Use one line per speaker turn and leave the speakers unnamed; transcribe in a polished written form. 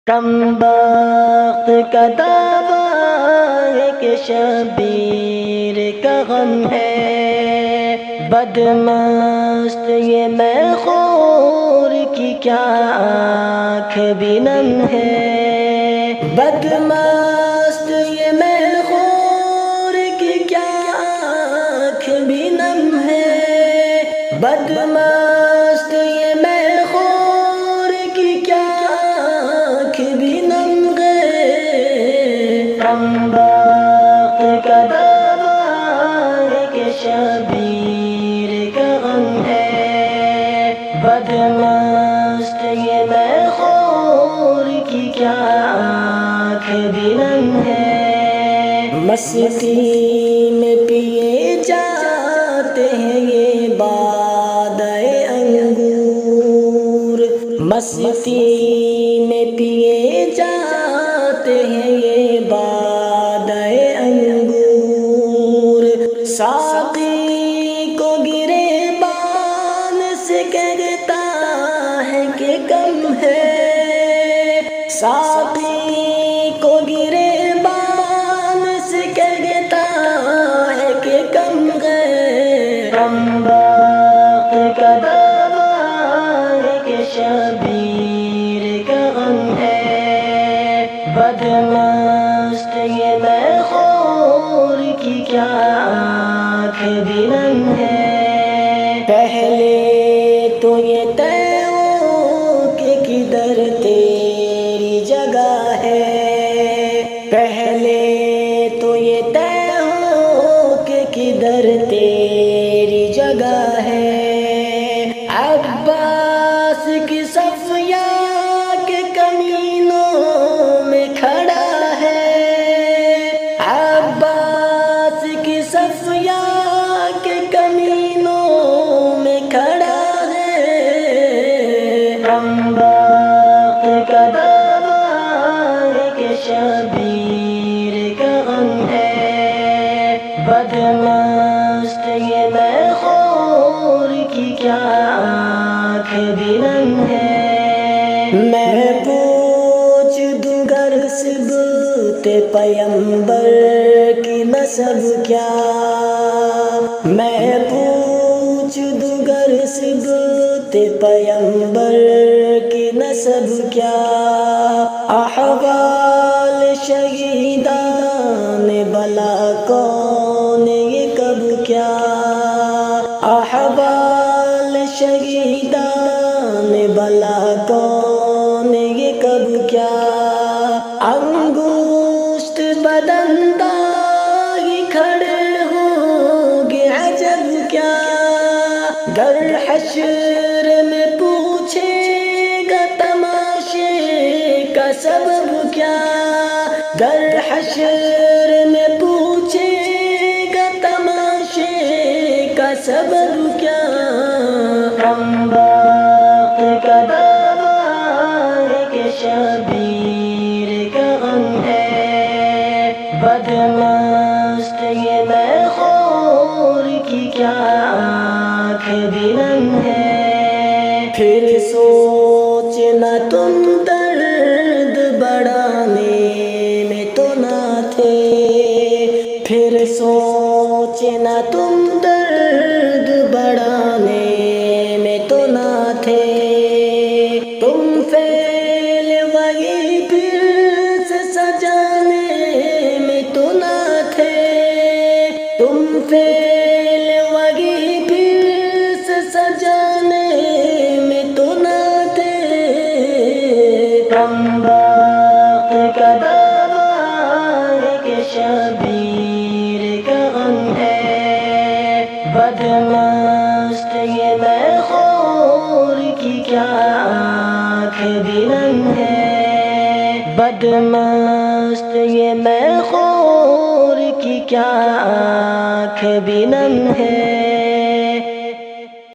کم بخت کا دعویٰ ہے کہ شبیر کا غم ہے، بدمست یہ میں خور کی کیا آنکھ بھی نم ہے، بدمست یہ میں خور کی کیا آنکھ بھی نم ہے، بدمست یہ میں خور کی کیا آنکھ بھی نم ہے، کم بخت کا دعویٰ ہے کہ شبیر کا غم ہے، بدمست یہ میں خور کی کیا آنکھ بھی نم ہے، مستی میں پیے جاتے ہیں یہ بادۂ انگور، مستی میں پیے جاتے ہیں یہ بادۂ انگور، ساقی کو گریبان سے کہتا ہے کہ کم ہے، ساقی کو گریبان سے کہتا ہے کہ کم ہے، کم بخت کا دعویٰ ہے کہ شبیر کا غم ہے، بدمست یہ میں خور کی کیا آنکھ بھی نم ہے، پہلے تو یہ طے ہو کہ کدھر تیری جگہ ہے، پہلے تو یہ طے ہو کہ کدھر تیری جگہ ہے، عباس کی صفیہ کے کمینوں میں کھڑا ہے، عباس کی صفیہ کے کمینوں میں کھڑا ہے، کم بخت کا دعویٰ ہے کہ شبیر کا غم ہے، بدمست یہ میں خور کی کیا آنکھ بھی نم ہے، میں پوچھ دوں گر صبت پیمبر کی نسب کیا، میں پوچھ دوں گر صبت پیمبر کی نسب کیا، احوال شہیدان بلا کون یہ کب کیا، احوال شہیدان بلا کون یہ کب کیا، انگشت بدن داغی کھڑے ہوں گے عجب کیا، گر حشر میں پوچھے گا تماشے کا سبب کیا، گر حشر میں پوچھے گا تماشے کا سبب کیا، کم بخت کا دعویٰ ہے کہ شبیر کا غم ہے، بدمست یہ میں خور کی کیا آنکھ بھی نم ہے، پھر سوچنا تم درد بڑھانے میں تو نہ تھے، پھر سوچنا تم درد بڑھانے میں تو نہ تھے، تم فعل وہی پھر سے سجانے میں تو نہ تھے، تم فعل وہی پھر سے سجانے میں تو نہ تھے، کم بخت کا دعویٰ ہے کہ شبیر کا غم ہے، بدمست یہ میں خور کی کیا آنکھ بھی نم ہے، بدمست یہ میں خور کی کیا آنکھ بھی نم ہے۔